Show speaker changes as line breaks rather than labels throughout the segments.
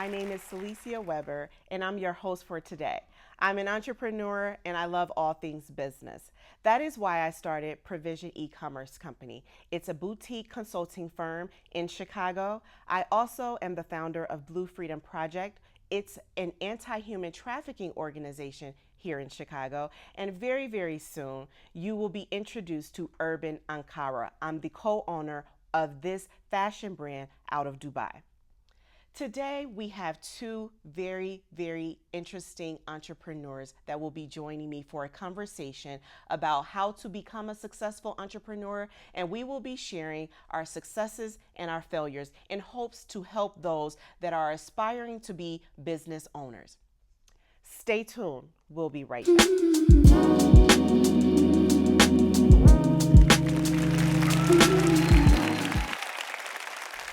My name is Celicia Weber, and I'm your host for today. I'm an entrepreneur, and I love all things business. That is why I started Provision E-commerce Company. It's a boutique consulting firm in Chicago. I also am the founder of Blue Freedom Project. It's an anti-human trafficking organization here in Chicago. And very, very soon, you will be introduced to Urban Ankara. I'm the co-owner of this fashion brand out of Dubai. Today, we have two very, very interesting entrepreneurs that will be joining me for a conversation about how to become a successful entrepreneur. And we will be sharing our successes and our failures in hopes to help those that are aspiring to be business owners. Stay tuned. We'll be right back.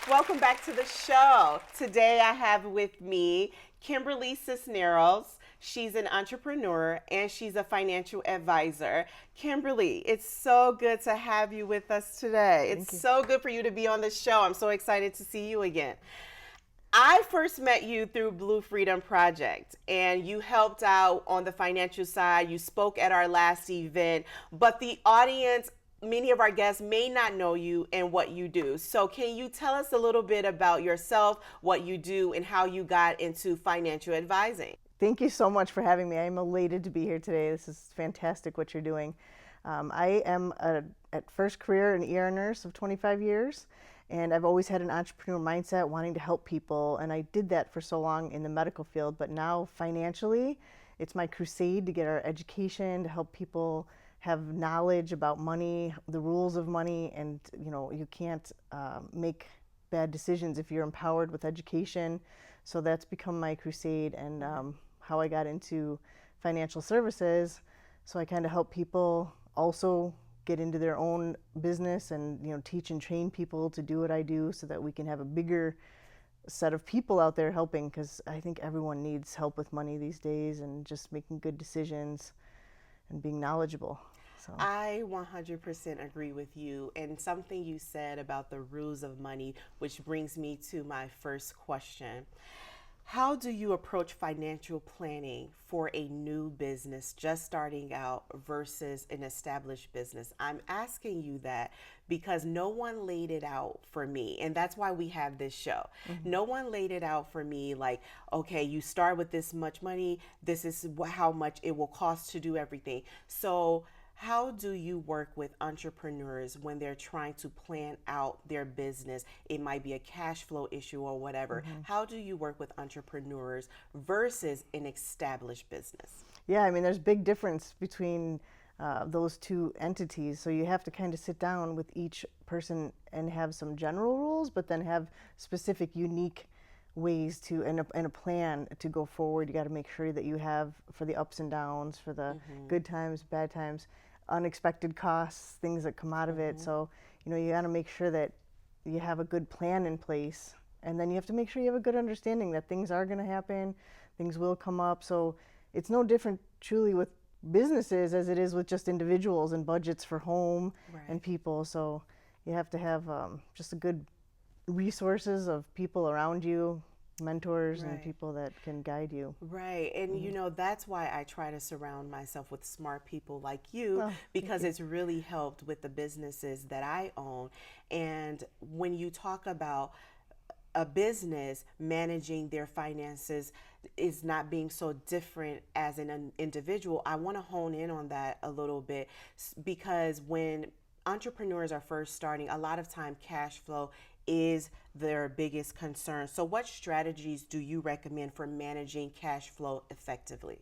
Welcome back to the show. Today I have with me Kimberly Cisneros. She's an entrepreneur and she's a financial advisor. Kimberly, it's so good to have you with us today. It's so good for you to be on the show. I'm so excited to see you again. I first met you through Blue Freedom Project, and you helped out on the financial side. You spoke at our last event, but the audience, many of our guests may not know you and what you do. So can you tell us a little bit about yourself, what you do, and how you got into financial advising?
Thank you so much for having me. I'm elated to be here today. This is fantastic what you're doing. I am at first career an ER nurse of 25 years, and I've always had an entrepreneur mindset, wanting to help people, and I did that for so long in the medical field, but now financially, it's my crusade to get our education, to help people have knowledge about money, the rules of money, and you can't make bad decisions if you're empowered with education. So that's become my crusade, and how I got into financial services. So I kind of help people also get into their own business and teach and train people to do what I do, so that we can have a bigger set of people out there helping, because I think everyone needs help with money these days and just making good decisions and being knowledgeable. So.
I 100% agree with you, and something you said about the rules of money, which brings me to my first question. How do you approach financial planning for a new business just starting out versus an established business? I'm asking you that because no one laid it out for me, and that's why we have this show. Mm-hmm. No one laid it out for me like, okay, you start with this much money, this is how much it will cost to do everything. So how do you work with entrepreneurs when they're trying to plan out their business? It might be a cash flow issue or whatever. Mm-hmm. How do you work with entrepreneurs versus an established business?
Yeah, I mean, there's a big difference between those two entities. So you have to kind of sit down with each person and have some general rules, but then have specific, unique ways to and a plan to go forward. You got to make sure that you have for the ups and downs, for the good times, bad times, unexpected costs, things that come out of it. So you got to make sure that you have a good plan in place, and then you have to make sure you have a good understanding that things are going to happen, things will come up. So it's no different truly with businesses as it is with just individuals and budgets for home and people. So you have to have just a good resources of people around you, mentors and people that can guide you.
Right. And that's why I try to surround myself with smart people like you, because it's really helped with the businesses that I own. And when you talk about a business managing their finances is not being so different as an individual, I want to hone in on that a little bit, because when entrepreneurs are first starting, a lot of time cash flow is their biggest concern. So what strategies do you recommend for managing cash flow effectively?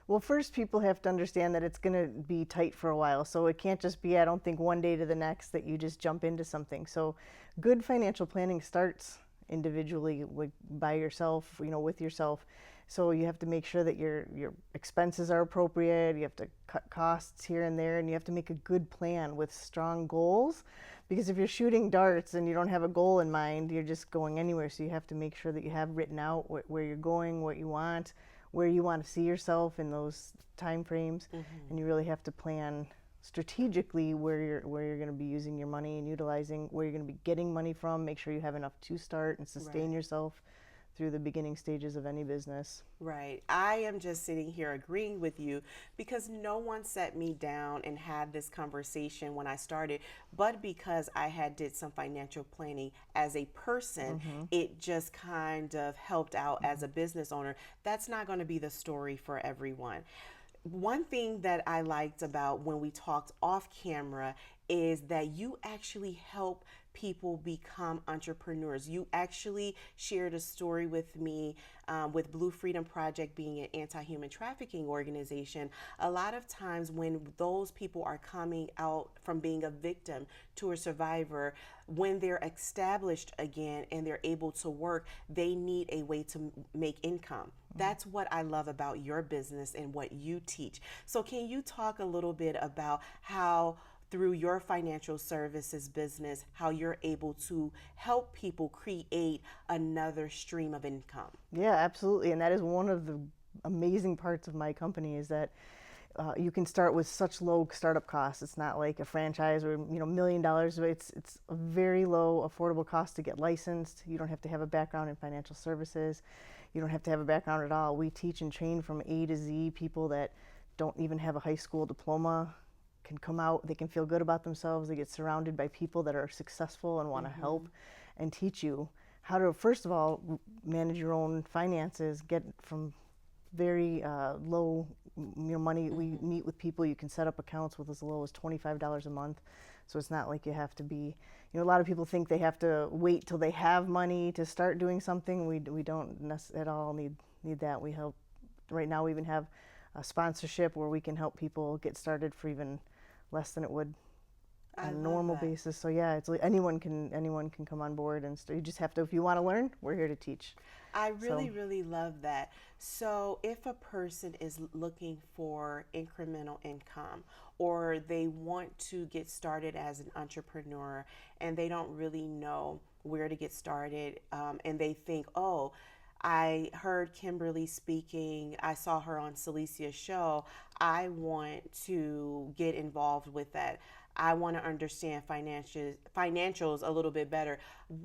Well, first, people have to understand that it's going to be tight for a while. So it can't just be, I don't think, one day to the next that you just jump into something. So good financial planning starts individually by yourself, with yourself. So you have to make sure that your expenses are appropriate. You have to cut costs here and there, and you have to make a good plan with strong goals. Because if you're shooting darts and you don't have a goal in mind, you're just going anywhere. So you have to make sure that you have written out where you're going, what you want, where you want to see yourself in those time frames. And you really have to plan strategically where you're going to be using your money and utilizing where you're going to be getting money from. Make sure you have enough to start and sustain yourself through the beginning stages of any business.
Right. I am just sitting here agreeing with you because no one set me down and had this conversation when I started, but because I had did some financial planning as a person, it just kind of helped out as a business owner. That's not going to be the story for everyone. One thing that I liked about when we talked off camera is that you actually help people become entrepreneurs. You actually shared a story with me with Blue Freedom Project being an anti-human trafficking organization. A lot of times when those people are coming out from being a victim to a survivor, when they're established again and they're able to work, they need a way to make income. That's what I love about your business and what you teach. So, can you talk a little bit about how, through your financial services business, how you're able to help people create another stream of income?
Yeah, absolutely. And that is one of the amazing parts of my company is that you can start with such low startup costs. It's not like a franchise or $1 million. It's a very low, affordable cost to get licensed. You don't have to have a background in financial services. You don't have to have a background at all. We teach and train from A to Z. People that don't even have a high school diploma can come out. They can feel good about themselves. They get surrounded by people that are successful and want to help and teach you how to, first of all, manage your own finances, get from very low money. We meet with people. You can set up accounts with as low as $25 a month. So it's not like you have to be, a lot of people think they have to wait till they have money to start doing something. We don't at all need that. We help, right now we even have a sponsorship where we can help people get started for even less than it would on a normal basis. So yeah, it's like anyone can come on board, and you just have to, if you want to learn, we're here to teach.
I really love that. So if a person is looking for incremental income, or they want to get started as an entrepreneur and they don't really know where to get started, and they think, oh, I heard Kimberly speaking, I saw her on Celicia's show, I want to get involved with that, I want to understand financials a little bit better.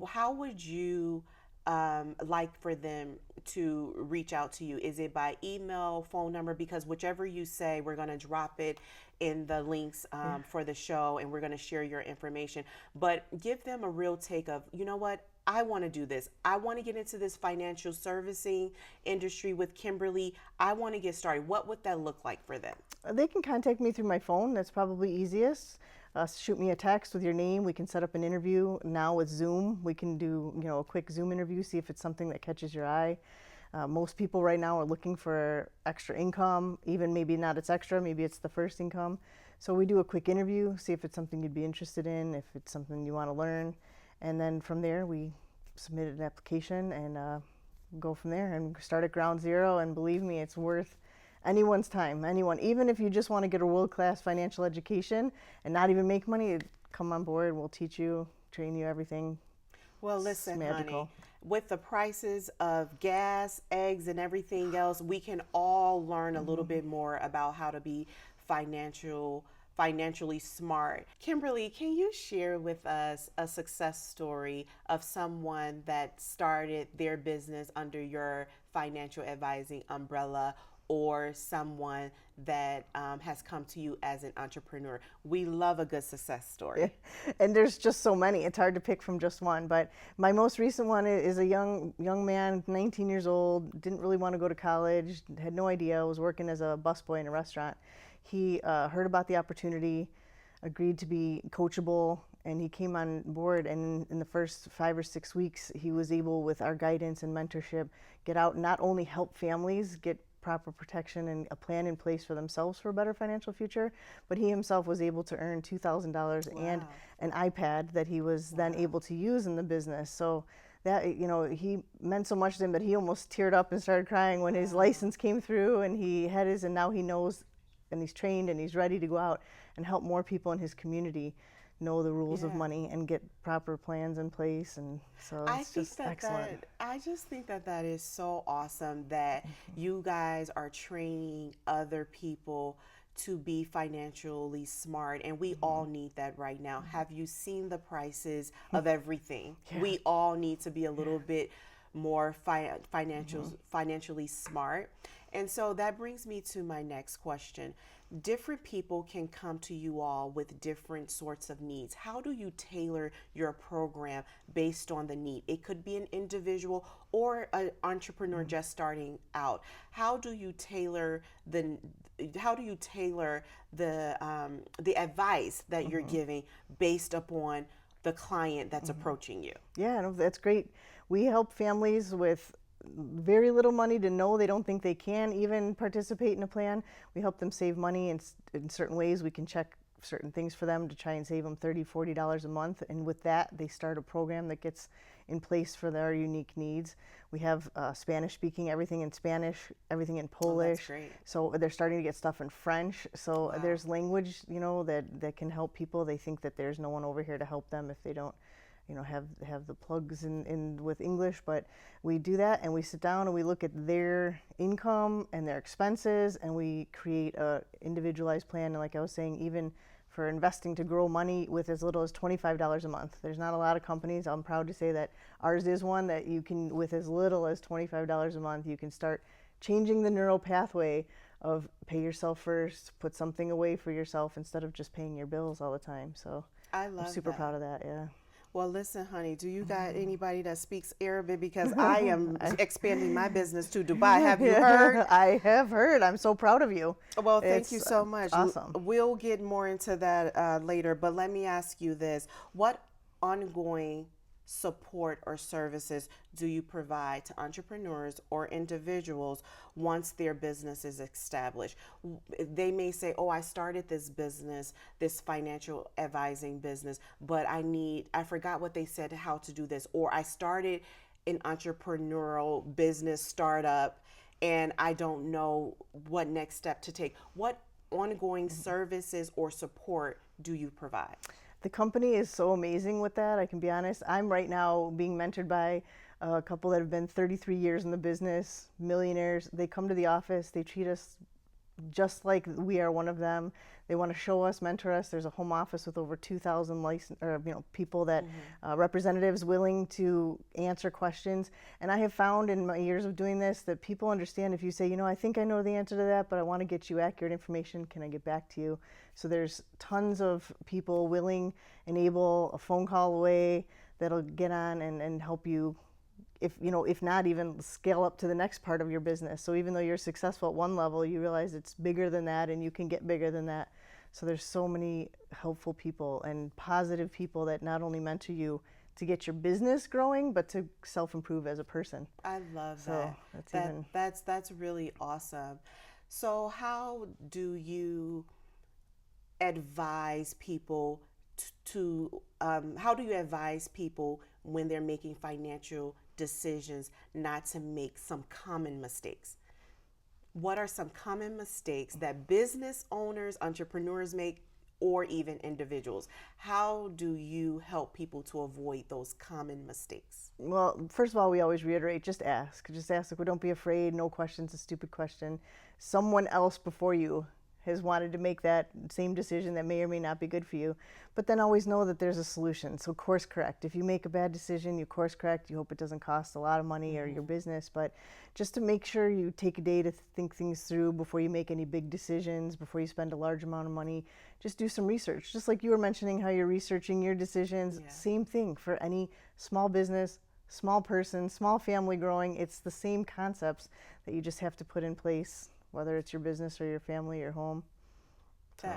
How would you like for them to reach out to you? Is it by email, phone number? Because whichever you say, we're going to drop it in the links for the show, and we're going to share your information. But give them a real take of, you know what? I want to do this. I want to get into this financial servicing industry with Kimberly. I want to get started. What would that look like for them?
They can contact me through my phone. That's probably easiest. Shoot me a text with your name. We can set up an interview. Now with Zoom, we can do a quick Zoom interview, see if it's something that catches your eye. Most people right now are looking for extra income, even maybe not it's extra, maybe it's the first income. So we do a quick interview, see if it's something you'd be interested in, if it's something you want to learn. And then from there, we submit an application and go from there and start at ground zero. And believe me, it's worth anyone's time, anyone. Even if you just want to get a world-class financial education and not even make money, come on board. We'll teach you, train you, everything.
Well, listen, honey, with the prices of gas, eggs, and everything else, we can all learn a little bit more about how to be financially smart. Kimberly, can you share with us a success story of someone that started their business under your financial advising umbrella, or someone that has come to you as an entrepreneur? We love a good success story.
Yeah. And there's just so many. It's hard to pick from just one. But my most recent one is a young man, 19 years old, didn't really want to go to college, had no idea, was working as a busboy in a restaurant. He heard about the opportunity, agreed to be coachable, and he came on board. And in the first 5 or 6 weeks, he was able, with our guidance and mentorship, get out and not only help families get proper protection and a plan in place for themselves for a better financial future, but he himself was able to earn $2,000 and an iPad that he was then able to use in the business. So that, he meant so much to him that he almost teared up and started crying when his license came through and he had his, and now he knows and he's trained and he's ready to go out and help more people in his community know the rules of money and get proper plans in place. And so it's just excellent.
I just think that is so awesome that you guys are training other people to be financially smart, and we all need that right now. Have you seen the prices of everything? We all need to be a little bit more financially smart. And so that brings me to my next question. Different people can come to you all with different sorts of needs. How do you tailor your program based on the need? It could be an individual or an entrepreneur just starting out. How do you tailor the advice that you're giving based upon the client that's approaching you?
Yeah, no, that's great. We help families with very little money to know they don't think they can even participate in a plan. We help them save money in certain ways. We can check certain things for them to try and save them $30, $40 a month. And with that, they start a program that gets in place for their unique needs. We have Spanish speaking, everything in Spanish, everything in Polish.
That's great.
So they're starting to get stuff in French. So there's language, that can help people. They think that there's no one over here to help them if they don't have the plugs in with English, but we do that and we sit down and we look at their income and their expenses and we create a individualized plan. And like I was saying, even for investing to grow money with as little as $25 a month. There's not a lot of companies. I'm proud to say that ours is one that you can, with as little as $25 a month, you can start changing the neural pathway of pay yourself first, put something away for yourself instead of just paying your bills all the time. So I'm super proud of that. Yeah.
Well, listen, honey, do you got anybody that speaks Arabic? Because I am expanding my business to Dubai. Have you heard?
I have heard. I'm so proud of you.
Well, thank you so much.
Awesome.
We'll get more into that later, but let me ask you this. What ongoing support or services do you provide to entrepreneurs or individuals once their business is established? They may say, oh, I started this business, this financial advising business, but I forgot what they said, how to do this, or I started an entrepreneurial business startup and I don't know what next step to take. What ongoing services or support do you provide?
The company is so amazing with that. I can be honest. I'm right now being mentored by a couple that have been 33 years in the business, millionaires. They come to the office. They treat us just like we are one of them. They want to show us, mentor us. There's a home office with over 2,000 people that representatives willing to answer questions. And I have found in my years of doing this that people understand if you say, I think I know the answer to that, but I want to get you accurate information. Can I get back to you? So there's tons of people willing and able, a phone call away, that'll get on and help you, if not even scale up to the next part of your business. So even though you're successful at one level, you realize it's bigger than that and you can get bigger than that. So there's so many helpful people and positive people that not only mentor you to get your business growing, but to self-improve as a person.
I love
So
that's really awesome. So how do you advise people how do you advise people when they're making financial decisions not to make some common mistakes? What are some common mistakes that business owners, entrepreneurs make, or even individuals? How do you help people to avoid those common mistakes?
Well, first of all, we always reiterate, just ask. Just ask. Don't be afraid. No question's a stupid question. Someone else before you has wanted to make that same decision that may or may not be good for you, but then always know that there's a solution. So course correct. If you make a bad decision, you course correct. You hope it doesn't cost a lot of money or your business, but just to make sure you take a day to think things through before you make any big decisions, before you spend a large amount of money, just do some research. Just like you were mentioning how you're researching your decisions, same thing for any small business, small person, small family growing. It's the same concepts that you just have to put in place, whether it's your business or your family or home. So.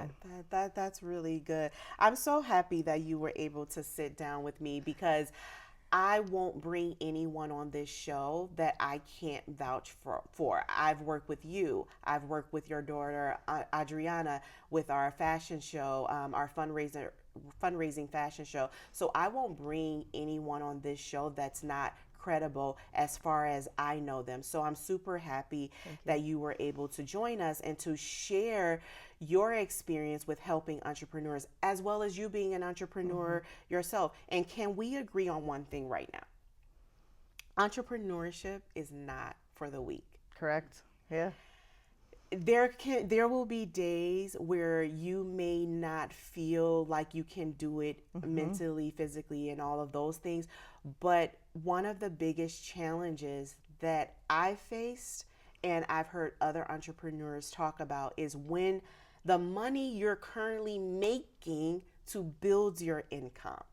That's really good. I'm so happy that you were able to sit down with me because I won't bring anyone on this show that I can't vouch for. I've worked with you. I've worked with your daughter, Adriana, with our fashion show, our fundraising fashion show. So I won't bring anyone on this show that's not credible as far as I know them. So I'm super happy that you were able to join us and to share your experience with helping entrepreneurs, as well as you being an entrepreneur yourself. And can we agree on one thing right now? Entrepreneurship is not for the weak.
Correct. Yeah.
there will be days where you may not feel like you can do it
Mm-hmm.
mentally, physically, and all of those things. But one of the biggest challenges that I faced and I've heard other entrepreneurs talk about is when the money you're currently making to build your income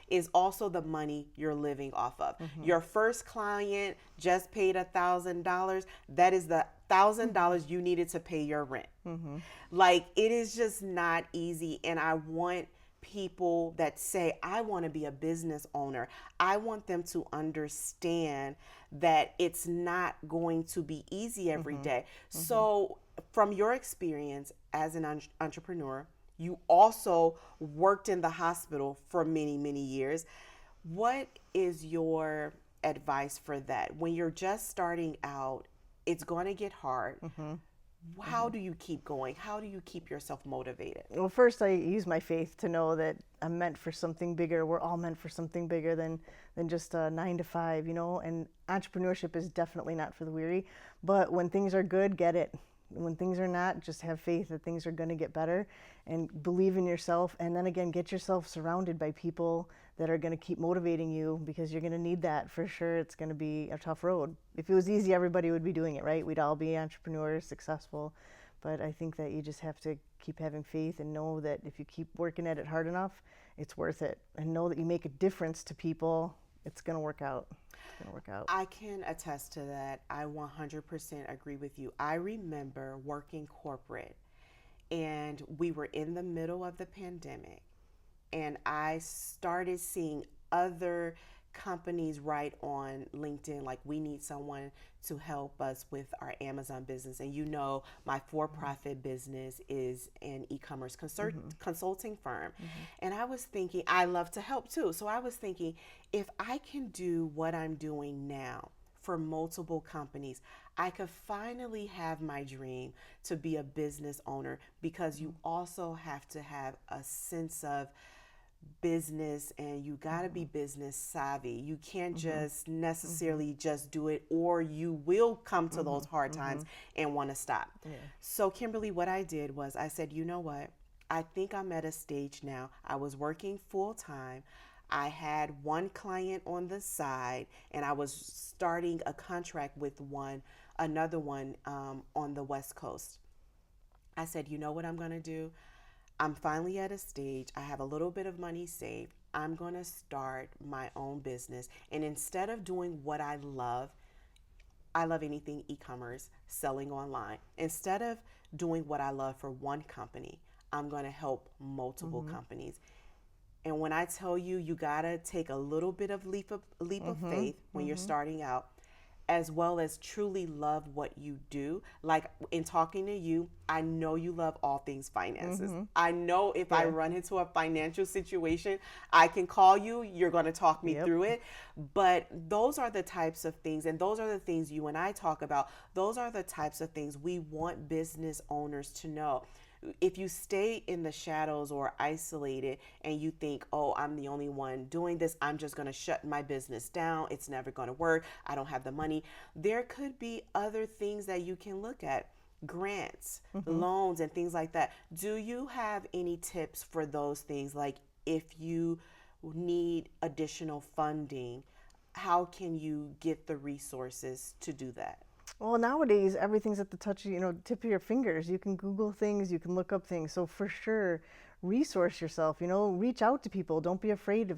is also the money you're living off of.
Mm-hmm.
Your first client just paid $1,000. That is the $1,000 you needed to pay your rent.
Mm-hmm.
Like, it is just not easy. And I want people that say, I want to be a business owner, I want them to understand that it's not going to be easy every
Mm-hmm.
day.
Mm-hmm.
So, from your experience as an entrepreneur, you also worked in the hospital for many, many years. What is your advice for that? When you're just starting out, it's going to get hard.
Mm-hmm.
How do you keep going? How do you keep yourself motivated?
Well, first I use my faith to know that I'm meant for something bigger. We're all meant for something bigger than just a 9 to 5, you know. And entrepreneurship is definitely not for the weary. But when things are good, get it. When things are not, just have faith that things are going to get better, and believe in yourself. And then again, get yourself surrounded by people that are going to keep motivating you, because you're going to need that for sure. It's going to be a tough road. If it was easy, everybody would be doing it, right? We'd all be entrepreneurs, successful. But I think that you just have to keep having faith and know that if you keep working at it hard enough, it's worth it. And know that you make a difference to people, it's going to work out. It's going to work out.
I can attest to that. I 100% agree with you. I remember working corporate and we were in the middle of the pandemic, and I started seeing other companies write on LinkedIn like, we need someone to help us with our Amazon business. And you know, my for-profit business is an e-commerce consulting firm.
Mm-hmm.
And I was thinking, I love to help too. So I was thinking, if I can do what I'm doing now for multiple companies, I could finally have my dream to be a business owner, because you also have to have a sense of business and you got to be business savvy. You can't
Mm-hmm.
just
Mm-hmm.
necessarily just do it, or you will come to
Mm-hmm.
those hard
Mm-hmm.
times and want to stop.
Yeah.
So, Kimberly, what I did was I said, you know what? I think I'm at a stage now. I was working full time. I had one client on the side, and I was starting a contract with another one on the West Coast. I said, you know what I'm going to do? I'm finally at a stage, I have a little bit of money saved. I'm going to start my own business. And instead of doing what I love anything e commerce, selling online. Instead of doing what I love for one company, I'm going to help multiple
Mm-hmm.
companies. And when I tell you, you got to take a little bit of leap of
Mm-hmm.
faith when you're
Mm-hmm.
starting out, as well as truly love what you do. Like, in talking to you, I know you love all things finances.
Mm-hmm.
I know if I
Yeah.
run into a financial situation, I can call you, you're going to talk me
Yep.
through it. But those are the types of things, and those are the things you and I talk about. Those are the types of things we want business owners to know. If you stay in the shadows or isolated and you think, oh, I'm the only one doing this, I'm just going to shut my business down, it's never going to work, I don't have the money, there could be other things that you can look at. Grants,
Mm-hmm.
loans, and things like that. Do you have any tips for those things? Like, if you need additional funding, how can you get the resources to do that?
Well, nowadays everything's at the touch, tip of your fingers. You can Google things, you can look up things. So for sure, resource yourself. Reach out to people. Don't be afraid of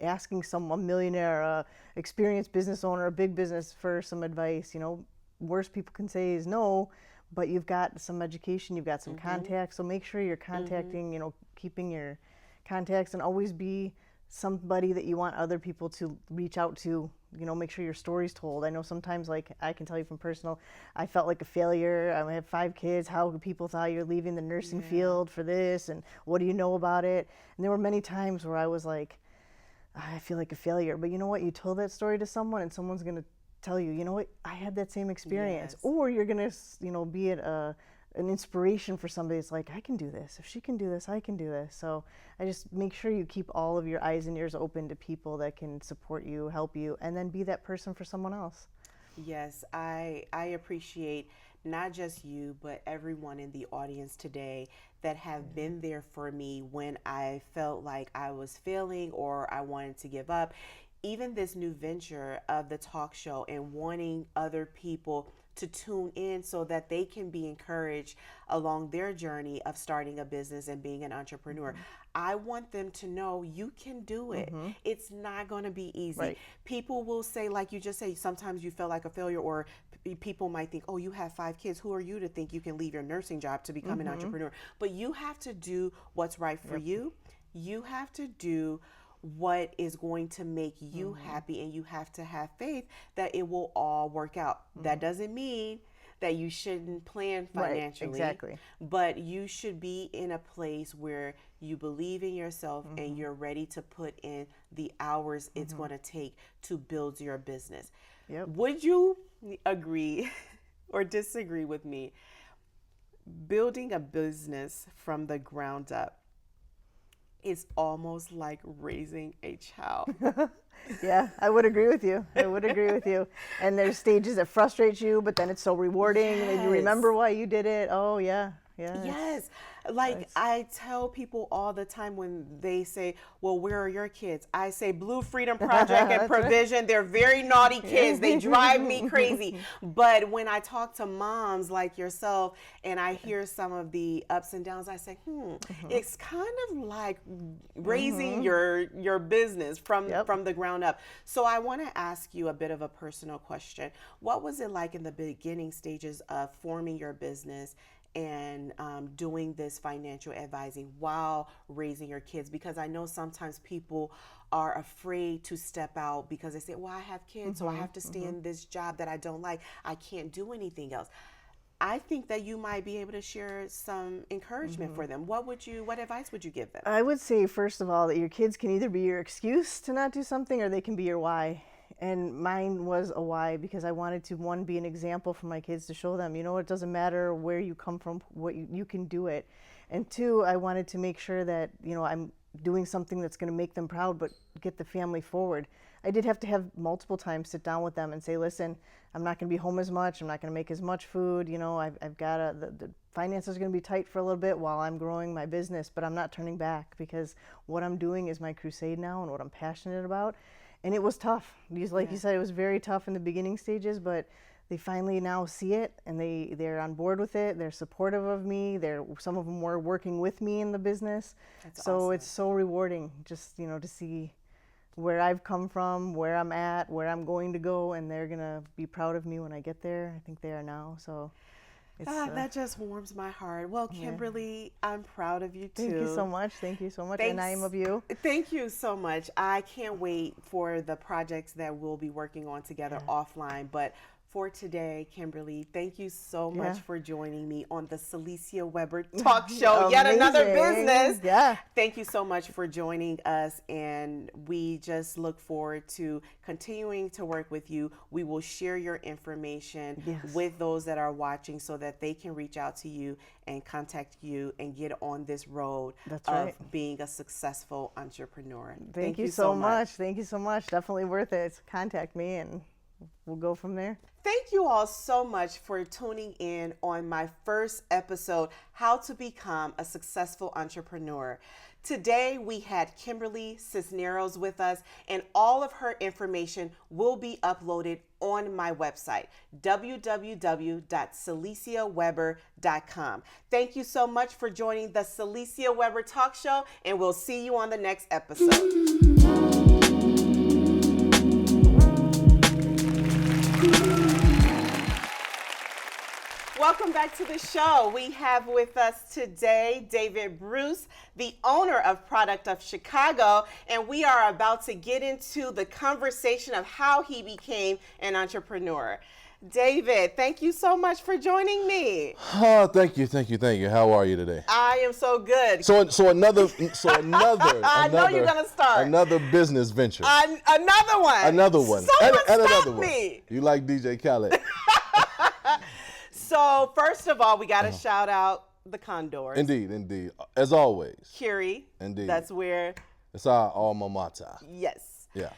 asking a millionaire, experienced business owner, a big business for some advice. Worst people can say is no, but you've got some education, you've got some
Mm-hmm.
contacts. So make sure you're
Mm-hmm.
contacting, keeping your contacts, and always be somebody that you want other people to reach out to. Make sure your story's told. I know sometimes, like, I can tell you from personal, I felt like a failure. I have 5 kids. How people thought you're leaving the nursing
Yeah.
field for this, and what do you know about it? And there were many times where I was like, I feel like a failure. But you know what? You told that story to someone, and someone's going to tell you, you know what? I had that same experience.
Yes.
Or you're going to, be an inspiration for somebody. It's like, I can do this. If she can do this, I can do this. So I just make sure you keep all of your eyes and ears open to people that can support you, help you, and then be that person for someone else.
Yes, I appreciate not just you, but everyone in the audience today that have been there for me when I felt like I was failing or I wanted to give up. Even this new venture of the talk show and wanting other people to tune in so that they can be encouraged along their journey of starting a business and being an entrepreneur. I want them to know you can do it. It's not going to be easy.
Right.
People will say, like you just say, sometimes you feel like a failure, or people might think, oh, you have 5 kids. Who are you to think you can leave your nursing job to become an entrepreneur? But you have to do what's right for you. You have to do what is going to make you happy, and you have to have faith that it will all work out. That doesn't mean that you shouldn't plan financially.
Right, exactly.
But you should be in a place where you believe in yourself and you're ready to put in the hours it's going to take to build your business.
Yep.
Would you agree or disagree with me? Building a business from the ground up is almost like raising a child.
Yeah, I would agree with you. I would agree with you. And there's stages that frustrate you, but then it's so rewarding, and you remember why you did it. Oh, yeah. Yeah.
Yes. Like I tell people all the time when they say, well, where are your kids? I say Blue Freedom Project and Provision. They're very naughty kids. They drive me crazy. But when I talk to moms like yourself and I hear some of the ups and downs, I say, it's kind of like raising your business from the ground up. So I want to ask you a bit of a personal question. What was it like in the beginning stages of forming your business and doing this financial advising while raising your kids? Because I know sometimes people are afraid to step out because they say, well, I have kids, so I have to stay in this job that I don't like. I can't do anything else. I think that you might be able to share some encouragement for them. What advice would you give them?
I would say, first of all, that your kids can either be your excuse to not do something, or they can be your why. And mine was a why, because I wanted to, one, be an example for my kids to show them, it doesn't matter where you come from, what you can do it. And two, I wanted to make sure that, I'm doing something that's going to make them proud, but get the family forward. I did have to have multiple times sit down with them and say, listen, I'm not going to be home as much. I'm not going to make as much food. I've got the finances are going to be tight for a little bit while I'm growing my business, but I'm not turning back, because what I'm doing is my crusade now and what I'm passionate about. And it was tough. You said, it was very tough in the beginning stages, but they finally now see it, and they're on board with it. They're supportive of me. Some of them were working with me in the business. That's awesome. It's so rewarding just, to see where I've come from, where I'm at, where I'm going to go, and they're going to be proud of me when I get there. I think they are now. So
that just warms my heart. Well, Kimberly, I'm proud of you too.
Thank you so much. Thank you so much. And I am of you.
Thank you so much. I can't wait for the projects that we'll be working on together offline. But for today, Kimberly, thank you so much for joining me on the Celicia Weber Talk Show. Yet another business.
Yeah.
Thank you so much for joining us, and we just look forward to continuing to work with you. We will share your information with those that are watching so that they can reach out to you and contact you and get on this road of being a successful entrepreneur.
Thank you so much. Thank you so much. Definitely worth it. Contact me and we'll go from there.
Thank you all so much for tuning in on my first episode, How to Become a Successful Entrepreneur. Today we had Kimberly Cisneros with us, and all of her information will be uploaded on my website, www.celiciaweber.com. Thank you so much for joining the Celicia Weber Talk Show, and we'll see you on the next episode. Welcome back to the show. We have with us today David Bruce, the owner of Product of Chicago, and we are about to get into the conversation of how he became an entrepreneur. David, thank you so much for joining me.
Oh, thank you. How are you today?
I am so good.
So another.
I know you're gonna start
another business venture.
Another one.
Another one.
Someone
and
stop
another
me.
One. You like DJ Khaled?
So first of all, we got to shout out the Condors.
Indeed. As always.
Curie.
Indeed.
That's where.
It's our alma mater.
Yes.
Yeah.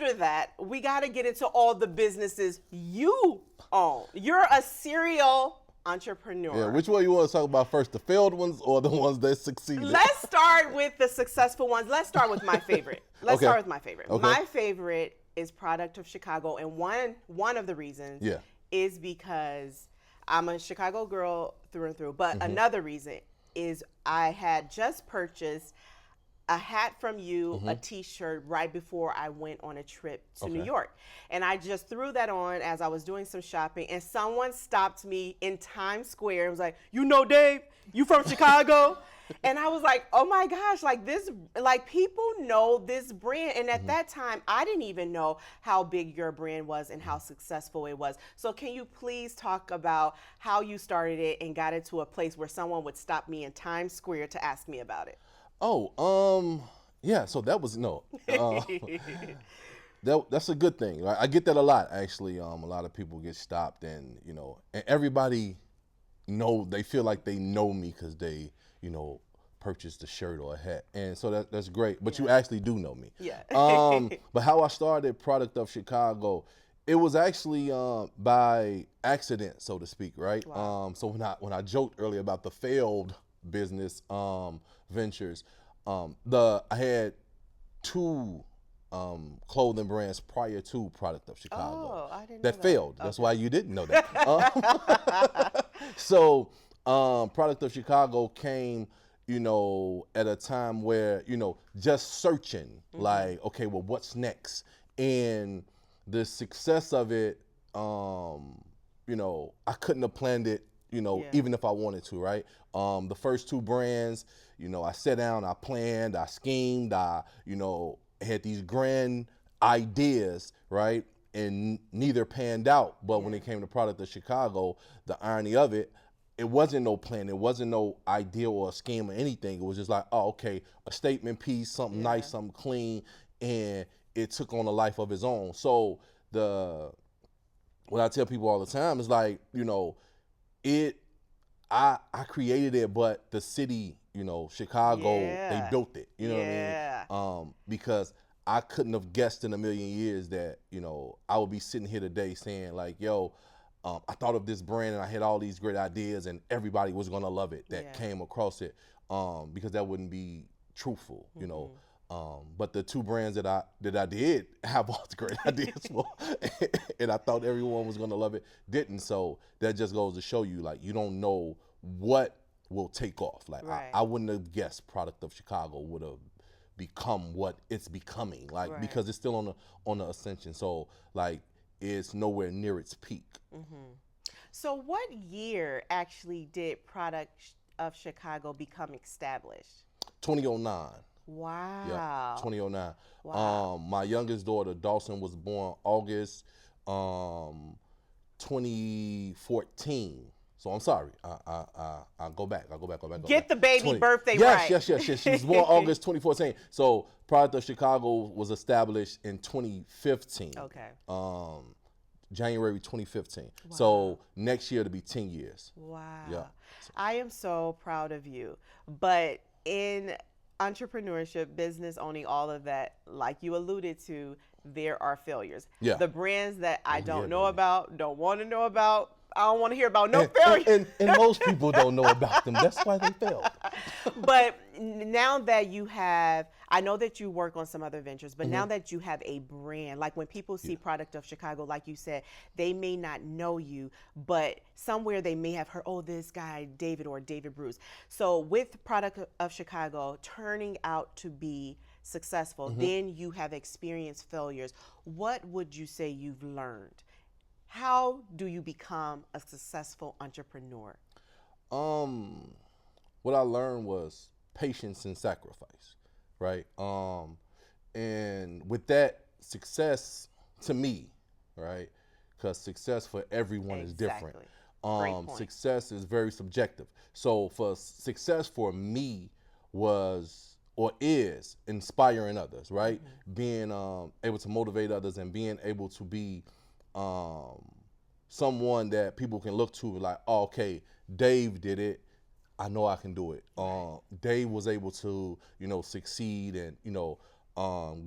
after that, we got to get into all the businesses you own. You're a serial entrepreneur.
Yeah, which one you want to talk about first, the failed ones or the ones that succeeded?
Let's start with the successful ones. Let's start with my favorite.
Okay. Okay.
My favorite is Product of Chicago, and one of the reasons
Yeah.
is because I'm a Chicago girl through and through. But another reason is I had just purchased a hat from you, a t-shirt right before I went on a trip to New York. And I just threw that on as I was doing some shopping, and someone stopped me in Times Square and was like, "You know, Dave, you from Chicago?" And I was like, "Oh my gosh, like this, like people know this brand." And at that time, I didn't even know how big your brand was and how successful it was. So can you please talk about how you started it and got it to a place where someone would stop me in Times Square to ask me about it?
Yeah. So that was that's a good thing. Right? I get that a lot, actually. A lot of people get stopped, and and everybody they feel like they know me because they purchased a shirt or a hat, and so that's great. But you actually do know me.
Yeah.
But how I started Product of Chicago, it was actually by accident, so to speak, right?
Wow.
So when I joked earlier about the failed business ventures, I had two clothing brands prior to Product of Chicago
Oh, I didn't know
that
that.
failed. That's why you didn't know that. So Product of Chicago came, at a time where, just searching, like, okay, well, what's next? And the success of it, I couldn't have planned it, even if I wanted to, right? The first two brands, I sat down, I planned, I schemed, I had these grand ideas, right? And neither panned out. But when it came to Product of Chicago, the irony of it, it wasn't no plan, it wasn't no idea or a scheme or anything. It was just like, oh, okay, a statement piece, something nice, something clean, and it took on a life of its own. So what I tell people all the time is like, I created it, but the city, Chicago, they built it. You know what I mean? Because I couldn't have guessed in a million years that, I would be sitting here today saying like, yo, I thought of this brand and I had all these great ideas and everybody was gonna love it that came across it, because that wouldn't be truthful, But the two brands that I did have all the great ideas for, and I thought everyone was gonna love it, didn't. So that just goes to show you, like, you don't know what will take off. Like I wouldn't have guessed Product of Chicago would have become what it's becoming, like because it's still on the ascension. So like it's nowhere near its peak.
So what year actually did Product of Chicago become established?
2009.
Wow.
Yeah, 2009.
Wow.
My youngest daughter, Dawson, was born August 2014. So I'm sorry. I'll go back.
Get the baby
20
birthday right.
Yes. She was born August 2014. So Product of Chicago was established in 2015.
Okay.
January 2015. Wow. So next year it'll be 10 years.
Wow.
Yeah.
I am so proud of you. But in entrepreneurship, business owning, all of that, like you alluded to, there are failures.
Yeah.
The brands that I don't know about, don't want to know about, I don't want to hear about no failures.
And most people don't know about them. That's why they failed.
But now that you have, I know that you work on some other ventures, but now that you have a brand, like when people see Product of Chicago, like you said, they may not know you, but somewhere they may have heard, oh, this guy, David or David Bruce. So with Product of Chicago turning out to be successful, then you have experienced failures. What would you say you've learned? How do you become a successful entrepreneur?
What I learned was patience and sacrifice, right? And with that, success to me, right? Because success for everyone is different.
Great point.
Success is very subjective. So for success for me was or is inspiring others, right? Being able to motivate others and being able to be someone that people can look to like, oh, okay, Dave did it, I know I can do it. Dave was able to, succeed and,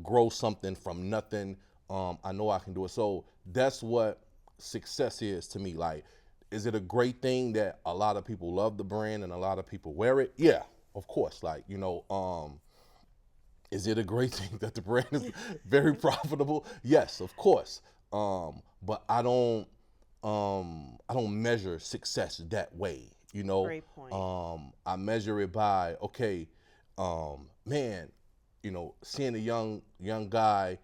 grow something from nothing I know I can do it. So that's what success is to me. Like, is it a great thing that a lot of people love the brand and a lot of people wear it? Yeah, of course. Like, is it a great thing that the brand is very profitable? Yes, of course. But I don't measure success that way.
Great point.
I measure it by, okay, man, seeing a young guy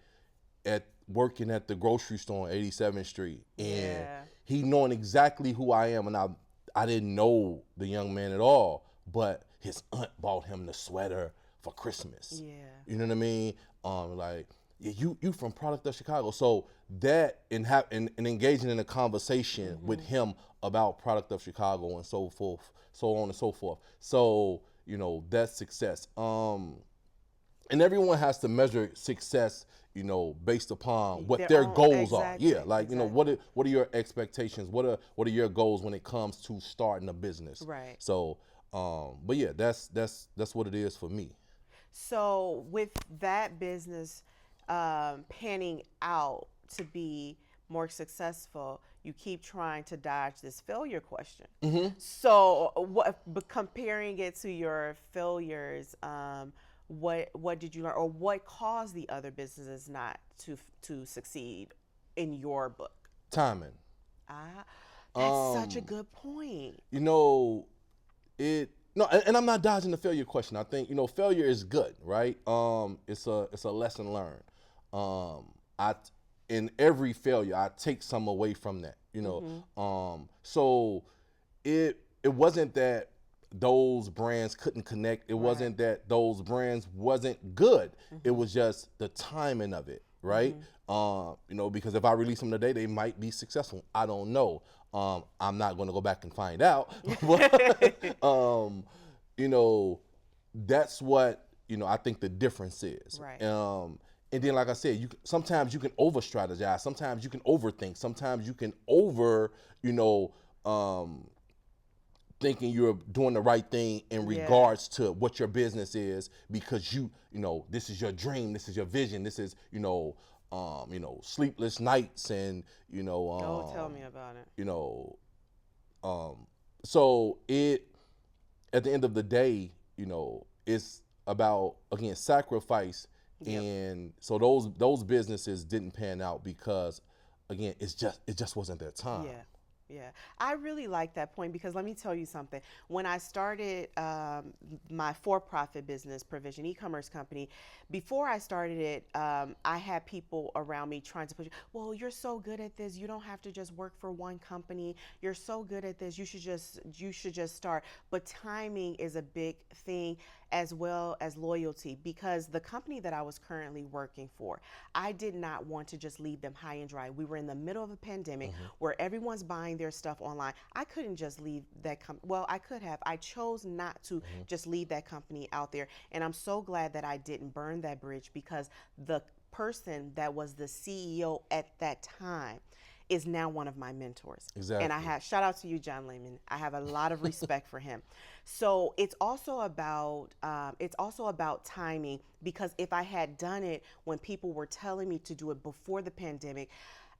at working at the grocery store on 87th Street, and he knowing exactly who I am, and I didn't know the young man at all, but his aunt bought him the sweater for Christmas.
Yeah.
You know what I mean? Like, yeah, you from Product of Chicago. So that and engaging in a conversation with him about Product of Chicago and so forth, so on and so forth. So, that's success. And everyone has to measure success, based upon what their goals are. Yeah, like, what are your expectations? What are your goals when it comes to starting a business?
Right.
So, but yeah, that's what it is for me.
So with that business panning out to be more successful, you keep trying to dodge this failure question. So but comparing it to your failures, what did you learn, or what caused the other businesses not to succeed in your book?
Timing.
That's such a good point.
No, and I'm not dodging the failure question. I think failure is good, right? It's a lesson learned. In every failure, I take some away from that. So it wasn't that those brands couldn't connect. It wasn't that those brands wasn't good. It was just the timing of it, right? Because if I release them today, they might be successful. I don't know. I'm not going to go back and find out. But, that's what, I think the difference is.
Right.
And then, like I said, sometimes you can over strategize. Sometimes you can overthink. Sometimes you can over, thinking you're doing the right thing in regards to what your business is, because this is your dream, this is your vision, this is sleepless nights, and
oh, tell me about it.
So it, at the end of the day, it's about, again, sacrifice. And so those businesses didn't pan out because, again, it just wasn't their time.
Yeah, I really like that point, because let me tell you something. When I started my for-profit business, Provision e-commerce company, before I started it, I had people around me trying to push, well, you're so good at this, you don't have to just work for one company. You're so good at this, you should just start. But timing is a big thing, as well as loyalty, because the company that I was currently working for, I did not want to just leave them high and dry. We were in the middle of a pandemic where everyone's buying their stuff online. I couldn't just leave that company. Well, I could have. I chose not to just leave that company out there. And I'm so glad that I didn't burn that bridge, because the person that was the CEO at that time is now one of my mentors.
Exactly.
And shout out to you, John Lehman. I have a lot of respect for him. So it's also about timing, because if I had done it when people were telling me to do it before the pandemic,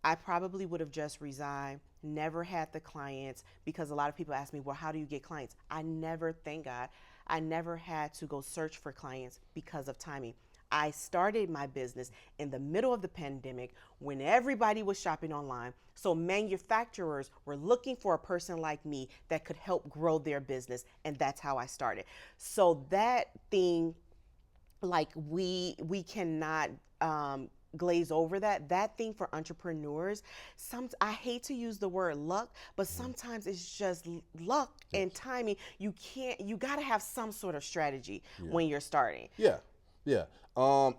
I probably would have just resigned, never had the clients, because a lot of people ask me, well, how do you get clients? Thank God, I never had to go search for clients because of timing. I started my business in the middle of the pandemic when everybody was shopping online. So manufacturers were looking for a person like me that could help grow their business. And that's how I started. So that thing, like we cannot glaze over that thing for entrepreneurs. I hate to use the word luck, but sometimes it's just luck and timing. You got to have some sort of strategy when you're starting.
Yeah.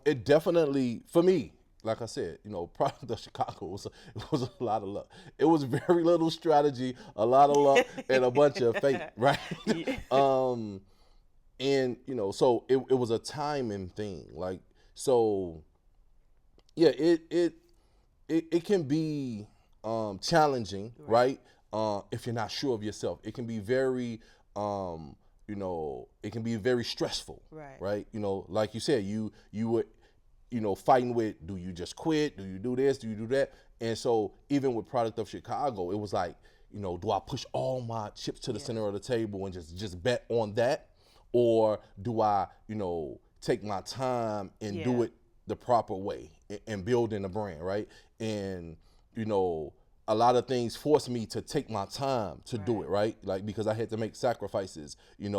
It definitely, for me, like I said, Product of Chicago was a lot of luck. It was very little strategy, a lot of luck, and a bunch of fate, right? And so it was a timing thing. Like, so yeah, it can be challenging, right? If you're not sure of yourself, it can be very it can be very stressful, right? Like you said, you would, fighting with, do you just quit? Do you do this? Do you do that? And so even with Product of Chicago, it was like, do I push all my chips to the center of the table and just bet on that? Or do I, take my time and do it the proper way and building a brand, right? And, a lot of things forced me to take my time to do it, right? Like, because I had to make sacrifices, in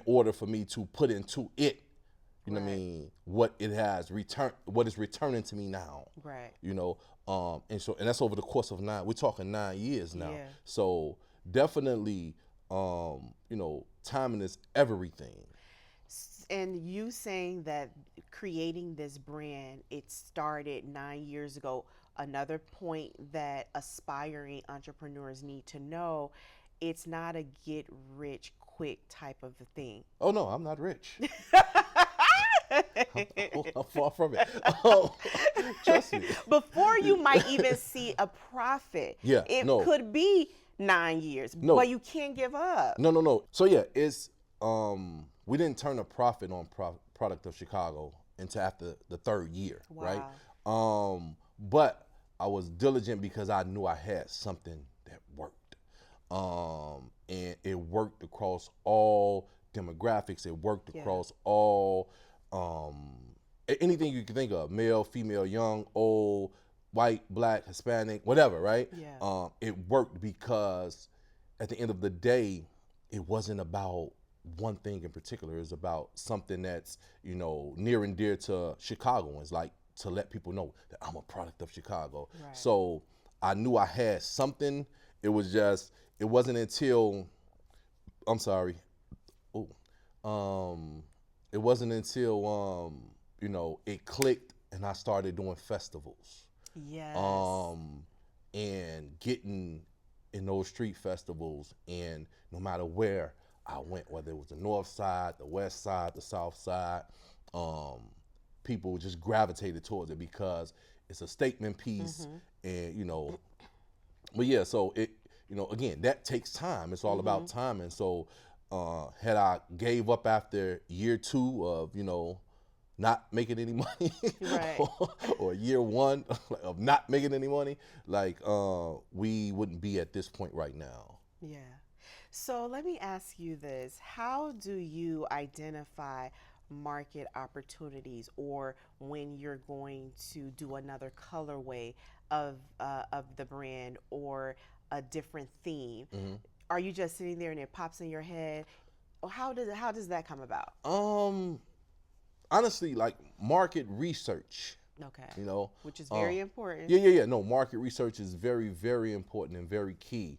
order for me to put into it, you know what I mean, what is returning to me now.
Right.
And that's over the course of we're talking 9 years now.
Yeah.
So definitely, timing is everything.
And you saying that creating this brand, it started 9 years ago. Another point that aspiring entrepreneurs need to know, it's not a get rich quick type of a thing.
Oh no, I'm not rich. I'm far from it. Trust me.
Before you might even see a profit, it could be 9 years, but you can't give up.
No. So yeah, it's we didn't turn a profit on Product of Chicago until after the third year, right? But I was diligent because I knew I had something that worked, and it worked across all demographics. It worked across all anything you can think of: male, female, young, old, white, black, Hispanic, whatever, right?
Yeah.
It worked because at the end of the day, it wasn't about one thing in particular. It was about something that's, near and dear to Chicagoans, like to let people know that I'm a product of Chicago.
Right.
So I knew I had something. It wasn't until, it wasn't until, it clicked and I started doing festivals.
Yes.
And getting in those street festivals, and no matter where I went, whether it was the north side, the west side, the south side, people just gravitated towards it because it's a statement piece. And, but yeah, so it, again, that takes time. It's all about time. And so had I gave up after year 2 of, not making any money,
right.
or year 1 of not making any money, like we wouldn't be at this point right now.
Yeah. So let me ask you this. How do you identify market opportunities, or when you're going to do another colorway of the brand or a different theme? Are you just sitting there and it pops in your head? Or how does that come about?
Honestly, like market research.
Okay. Which is very important.
Yeah. No, market research is very, very important and very key.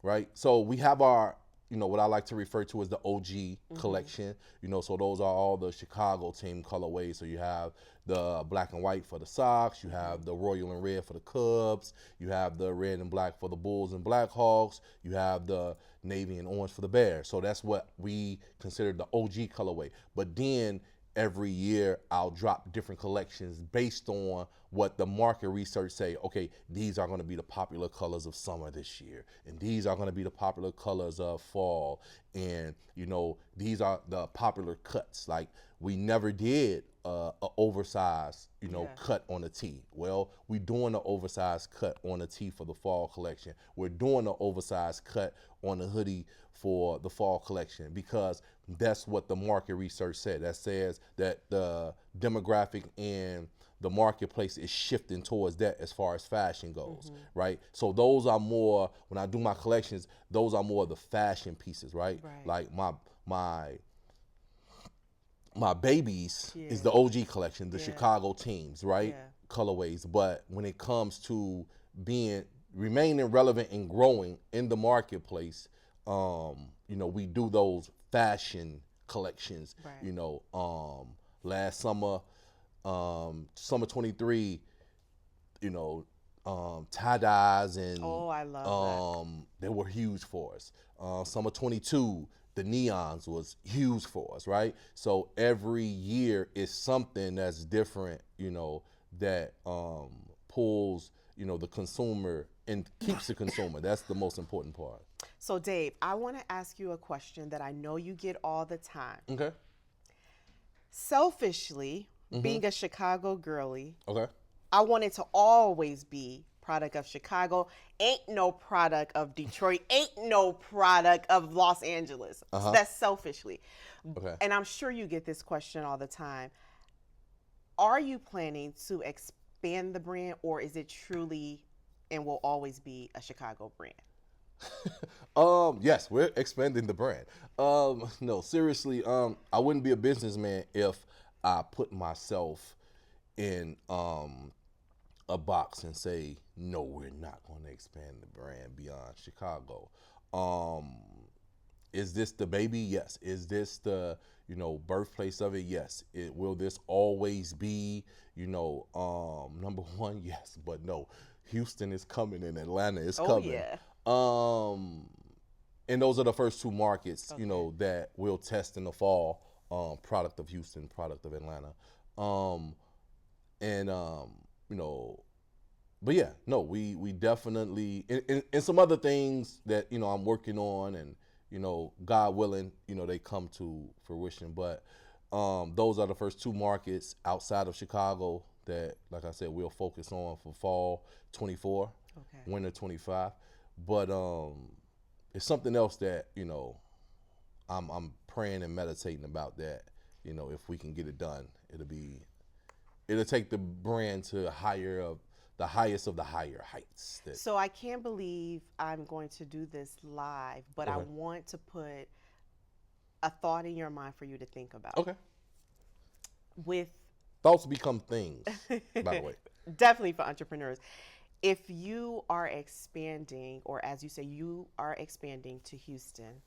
Right. So we have our, what I like to refer to as the OG collection. So those are all the Chicago team colorways. So you have the black and white for the Sox, you have the royal and red for the Cubs, you have the red and black for the Bulls and Blackhawks, you have the navy and orange for the Bears. So that's what we consider the OG colorway. But then every year I'll drop different collections based on what the market research say. Okay, these are going to be the popular colors of summer this year, and these are going to be the popular colors of fall, and these are the popular cuts. Like we never did a oversized cut on a tee. Well, we're doing an oversized cut on a tee for the fall collection. We're doing an oversized cut on a hoodie for the fall collection, because that's what the market research said. That says that the demographic and the marketplace is shifting towards that as far as fashion goes, right? So those are more, when I do my collections, those are more the fashion pieces, right? Like my babies is the OG collection, the Chicago teams, right? Colorways. But when it comes to remaining relevant and growing in the marketplace, we do those fashion collections. Last summer, summer 23, tie-dyes and
I love that.
they were huge for us. Summer 22, the neons was huge for us, right? So every year is something that's different, that pulls, the consumer and keeps the consumer. That's the most important part.
So Dave, I want to ask you a question that I know you get all the time.
Okay.
Selfishly, being a Chicago girly,
Okay.
I want it to always be product of Chicago. Ain't no product of Detroit. Ain't no product of Los Angeles. That's selfishly.
Okay.
And I'm sure you get this question all the time. Are you planning to expand the brand, or is it truly and will always be a Chicago brand?
Yes, we're expanding the brand. No, seriously, I wouldn't be a businessman if I put myself in a box and say, no, we're not going to expand the brand beyond Chicago. Um, is this the baby? Yes. Is this the, birthplace of it? Yes. Will this always be, number one? Yes, but no. Houston is coming and Atlanta is coming.
Yeah.
And those are the first two markets, that we'll test in the fall. Product of Houston, product of Atlanta. And but yeah, no, we definitely and some other things that I'm working on, and God willing, they come to fruition. But those are the first two markets outside of Chicago that, like I said, we'll focus on for fall 24, winter 25. But it's something else that I'm praying and meditating about, that if we can get it done, it'll take the brand to the highest of the higher heights.
So I can't believe I'm going to do this live, but I want to put a thought in your mind for you to think about.
Okay.
With
thoughts become things, by the way.
Definitely for entrepreneurs. If you are expanding, or as you say, you are expanding to Houston,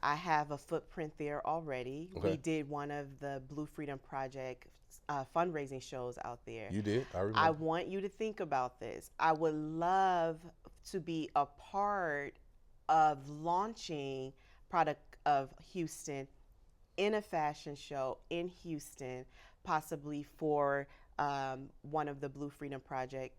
I have a footprint there already. We did one of the Blue Freedom Project fundraising shows out there.
You did? I remember.
I want you to think about this. I would love to be a part of launching product of Houston in a fashion show in Houston, possibly for one of the Blue Freedom Project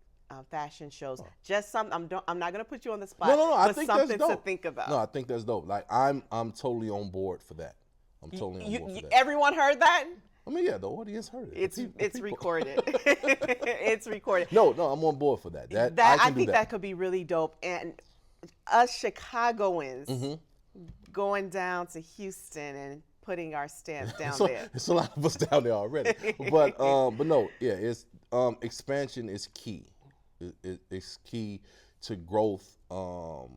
fashion shows. Just something. I'm not going to put you on the spot.
No. I
but
think
something
that's dope
to think about.
No, I think that's dope. Like I'm totally on board for that. I'm totally on board for that.
Everyone heard that?
I mean, yeah, the audience heard it.
It's recorded. It's recorded.
No, I'm on board for that.
I think that could be really dope. And us Chicagoans going down to Houston and putting our stamp down there.
It's a lot of us down there already. But no, yeah, it's expansion is key. It's key to growth. And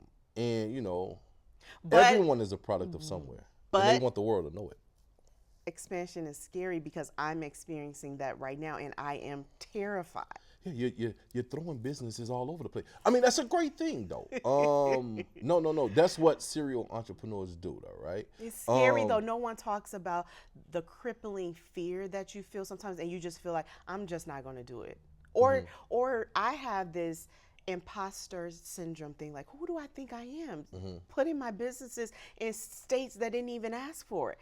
everyone is a product of somewhere.
But
and they want the world to know it.
Expansion is scary because I'm experiencing that right now, and I am terrified.
Yeah, you're throwing businesses all over the place. I mean, that's a great thing, though. No. That's what serial entrepreneurs do, though, right?
It's scary, though. No one talks about the crippling fear that you feel sometimes, and you just feel like, I'm just not going to do it. Or I have this imposter syndrome thing, like, who do I think I am? Putting my businesses in states that didn't even ask for it.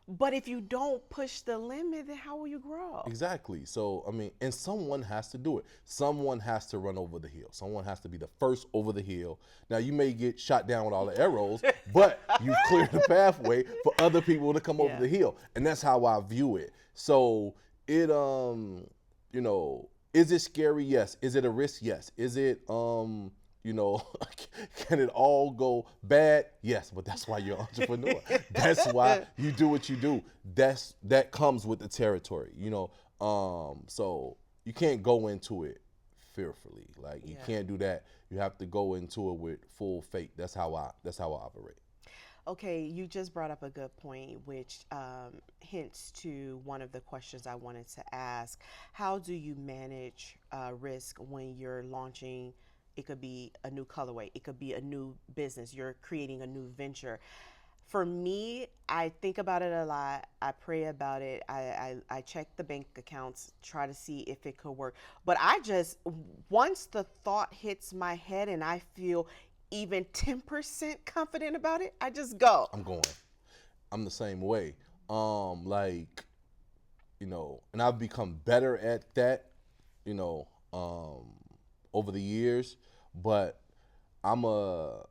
But if you don't push the limit, then how will you grow?
Exactly. So, I mean, and someone has to do it. Someone has to run over the hill. Someone has to be the first over the hill. Now, you may get shot down with all the arrows, but you clear the pathway for other people to come over the hill. And that's how I view it. So, it, is it scary? Yes. Is it a risk? Yes. Is it, can it all go bad? Yes, but that's why you're an entrepreneur. That's why you do what you do. That comes with the territory, so you can't go into it fearfully. Like you can't do that. You have to go into it with full faith. That's how I operate.
Okay, you just brought up a good point, which hints to one of the questions I wanted to ask. How do you manage risk when you're launching? It could be a new colorway. It could be a new business. You're creating a new venture. For me, I think about it a lot. I pray about it. I check the bank accounts, try to see if it could work. But once the thought hits my head and I feel even 10% confident about it, I just go.
I'm going. I'm the same way. And I've become better at that, over the years, but I'm a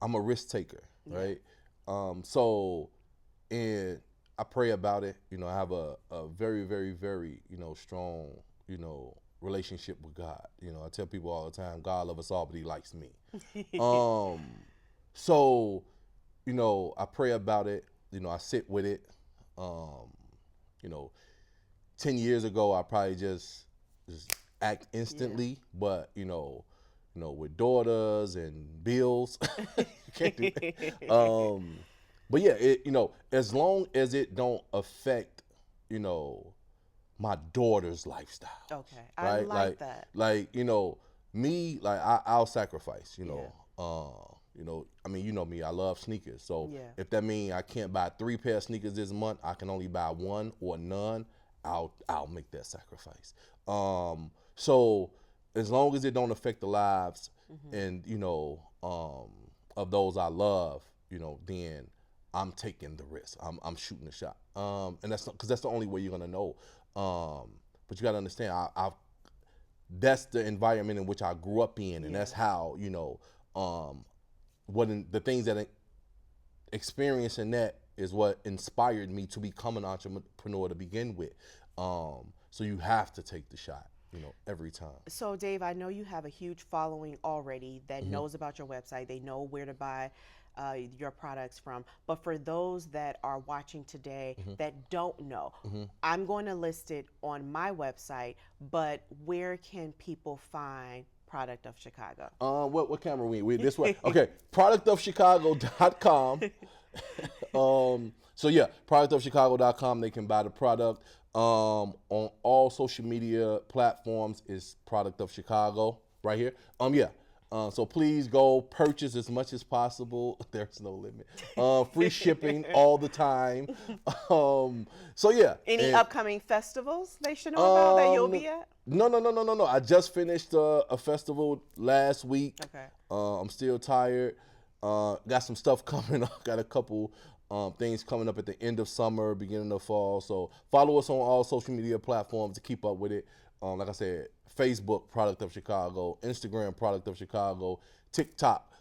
risk taker, right? And I pray about it. You know, I have a very, very, very, strong, relationship with God. You know, I tell people all the time, God loves us all, but he likes me. um, so, I pray about it. I sit with it. You know, 10 years ago, I probably just act instantly, but, with daughters and bills, you can't do that. But yeah, as long as it don't affect, my daughter's lifestyle.
Okay, I
Right?
like that.
Me, I'll sacrifice, I mean, you know me, I love sneakers. So
Yeah.
if that means I can't buy 3 pair of sneakers this month, I can only buy 1 or none, I'll make that sacrifice. So as long as it don't affect the lives and, of those I love, then I'm taking the risk. I'm shooting the shot. And that's because that's the only way you're gonna know. But you gotta understand, that's the environment in which I grew up in, and that's how the things that experiencing that is what inspired me to become an entrepreneur to begin with. So you have to take the shot, every time.
So, Dave, I know you have a huge following already that knows about your website. They know where to buy your products from. But for those that are watching today that don't know, I'm going to list it on my website, but where can people find Product of Chicago?
What camera we this way? Okay, productofchicago.com. So yeah, productofchicago.com. They can buy the product. On all social media platforms is Product of Chicago right here. Yeah. So please go purchase as much as possible. There's no limit. Free shipping all the time. So yeah.
Any upcoming festivals they should know about that you'll be at?
No. I just finished a festival last week.
Okay.
I'm still tired. Got some stuff coming up. Got a couple things coming up at the end of summer, beginning of fall. So follow us on all social media platforms to keep up with it. Like I said, Facebook, Product of Chicago, Instagram, Product of Chicago, TikTok,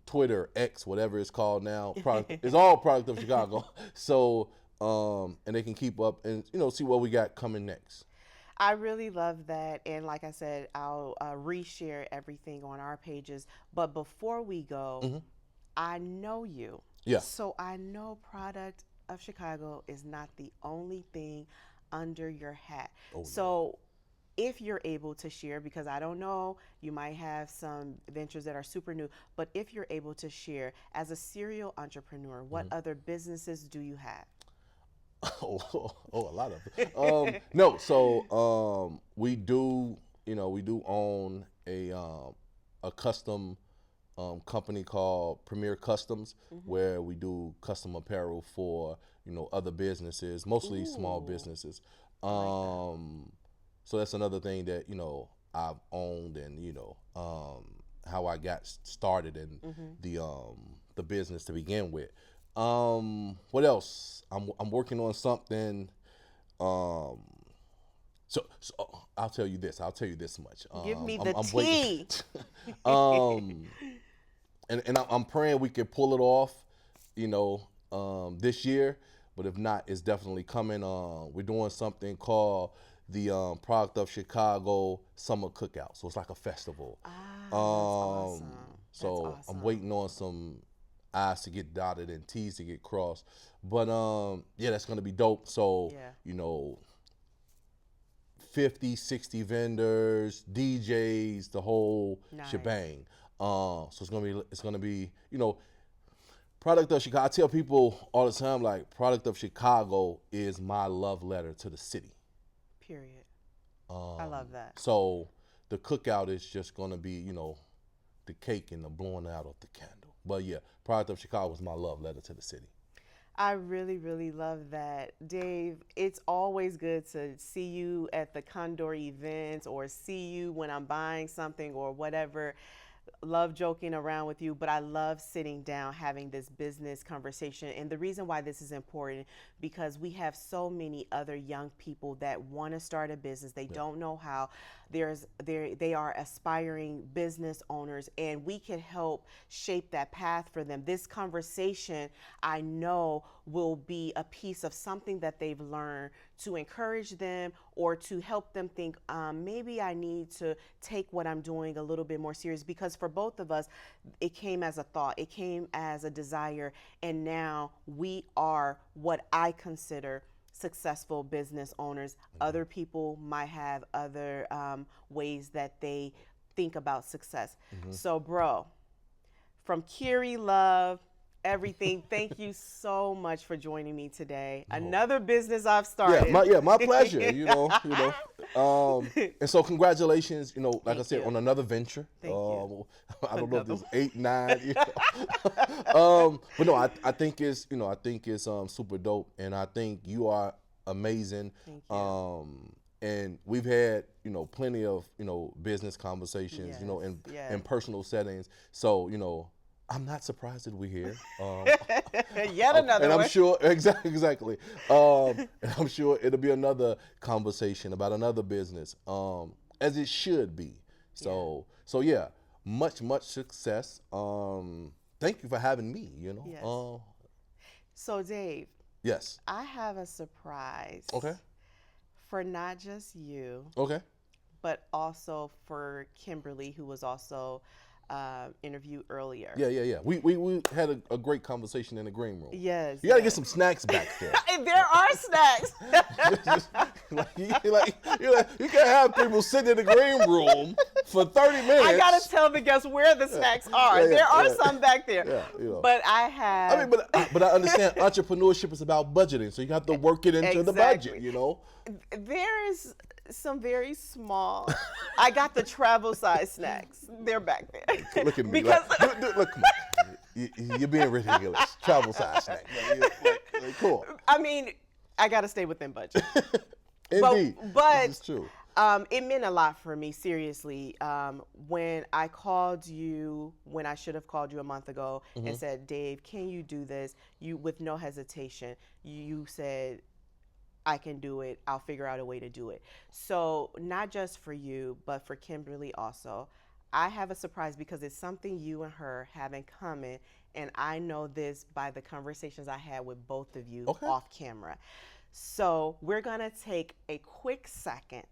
Twitter, X, whatever it's called now. It's all Product of Chicago. So, and they can keep up and, see what we got coming next.
I really love that. And like I said, I'll reshare everything on our pages. But before we go, I know you.
Yeah.
So I know Product of Chicago is not the only thing under your hat.
Oh,
so if you're able to share, because I don't know, you might have some ventures that are super new, but if you're able to share as a serial entrepreneur, what other businesses do you have?
A lot of it. No, so we do own a custom company called Premier Customs, where we do custom apparel for other businesses, mostly small businesses. So that's another thing that I've owned, and how I got started in the business to begin with. What else? I'm working on something. So I'll tell you this. I'll tell you this much.
Give me the tea.
And I'm praying we can pull it off, this year. But if not, it's definitely coming. We're doing something called the Product of Chicago Summer Cookout. So it's like a festival.
That's awesome.
So
That's awesome.
I'm waiting on some I's to get dotted and T's to get crossed. But yeah, that's gonna be dope. So 50, 60 vendors, DJs, the whole shebang. So it's gonna be Product of Chicago. I tell people all the time, like, Product of Chicago is my love letter to the city.
Period. I love that.
So the cookout is just gonna be, the cake and the blowing out of the candle. But yeah, Product of Chicago is my love letter to the city.
I really, really love that. Dave, it's always good to see you at the Condor events or see you when I'm buying something or whatever. Love joking around with you, but I love sitting down having this business conversation. And the reason why this is important, because we have so many other young people that want to start a business. They don't know how. They are aspiring business owners, and we can help shape that path for them. This conversation, I know, will be a piece of something that they've learned to encourage them or to help them think, maybe I need to take what I'm doing a little bit more serious. Because for both of us, it came as a thought, it came as a desire, and now we are what I consider successful business owners. Other people might have other ways that they think about success. So, bro, from Curie Love, everything, thank you so much for joining me today. Another business I've started.
My pleasure. And so congratulations. Like
Thank
I said,
you.
on another venture.
Thank you.
I don't know if there's 8, 9. But no, I think it's super dope, and I think you are amazing.
Thank you.
And we've had plenty of business conversations,
Yes.
in personal settings. So I'm not surprised that we're here.
Yet another
and
one.
I'm sure exactly. And I'm sure it'll be another conversation about another business, as it should be. So yeah, much success. Thank you for having me.
Yes. So Dave,
Yes.
I have a surprise.
Okay.
For not just you,
Okay.
but also for Kimberly, who was also interviewed earlier.
Yeah. We had a great conversation in the green room.
Yes.
You gotta get some snacks back there.
There are snacks.
You can't have people sitting in the green room for 30 minutes.
I gotta tell the guests where the snacks are. There are some back there. But I have.
I mean, but I understand entrepreneurship is about budgeting, so you have to work it into the budget.
There is some very small. I got the travel size snacks. They're back there.
Look at me.
Because
Look, come on. You're being ridiculous. Travel size snack. Cool.
I mean, I gotta stay within budget.
Indeed.
But
this is true.
It meant a lot for me, seriously. When I called you, when I should have called you a month ago and said, Dave, can you do this? You, with no hesitation, you said, I can do it. I'll figure out a way to do it. So not just for you, but for Kimberly also. I have a surprise because it's something you and her have in common. And I know this by the conversations I had with both of you off camera. So we're going to take a quick second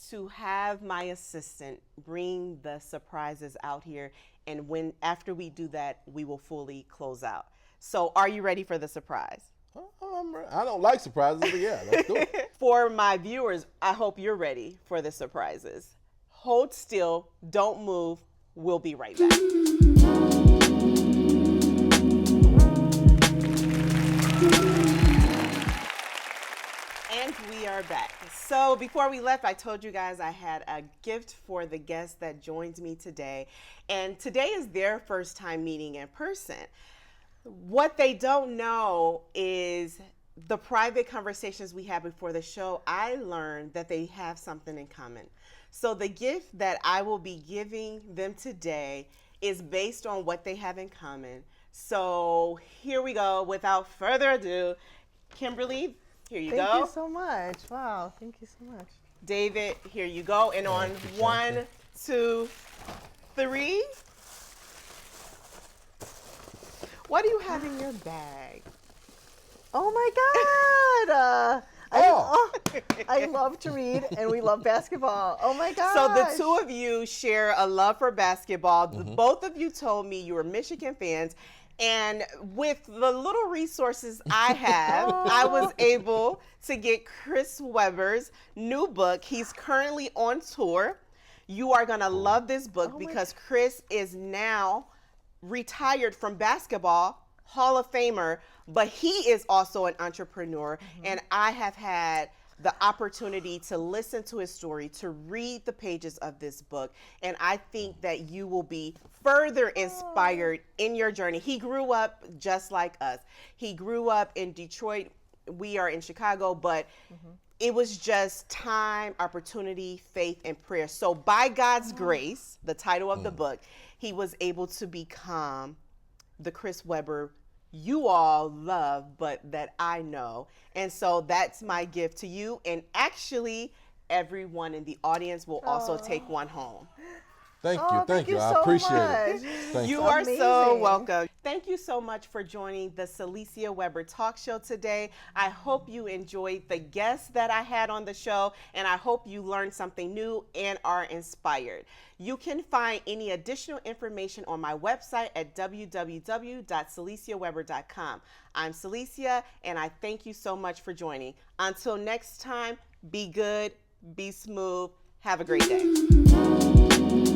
to have my assistant bring the surprises out here. And after we do that, we will fully close out. So are you ready for the surprise?
I don't like surprises, but yeah, let's do it.
For my viewers, I hope you're ready for the surprises. Hold still, don't move. We'll be right back. And we are back. So before we left, I told you guys I had a gift for the guest that joins me today. And today is their first time meeting in person. What they don't know is the private conversations we had before the show. I learned that they have something in common. So the gift that I will be giving them today is based on what they have in common. So here we go. Without further ado, Kimberly, here you go.
Thank you so much. Wow, thank you so much.
David, here you go. And on 1, 2, 3. What do you have in your bag?
Oh my God! I love to read, and we love basketball. Oh my God!
So the two of you share a love for basketball. Both of you told me you were Michigan fans, and with the little resources I have, I was able to get Chris Webber's new book. He's currently on tour. You are gonna love this book because Chris is now retired from basketball, Hall of Famer, but he is also an entrepreneur. And I have had the opportunity to listen to his story, to read the pages of this book. And I think that you will be further inspired in your journey. He grew up just like us. He grew up in Detroit. We are in Chicago, but it was just time, opportunity, faith, and prayer. So by God's grace, the title of the book, he was able to become the Chris Webber you all love, but that I know. And so that's my gift to you. And actually, everyone in the audience will also take one home.
Thank you. Thank you. I
so
appreciate
much.
it. Thank
You
you.
are so
Amazing.
welcome. Thank you so much for joining the Celicia Weber Talk Show today. I hope you enjoyed the guests that I had on the show, and I hope you learned something new and are inspired. You can find any additional information on my website at www.celiciaweber.com. I'm Celicia, and I thank you so much for joining. Until next time, be good, be smooth, have a great day.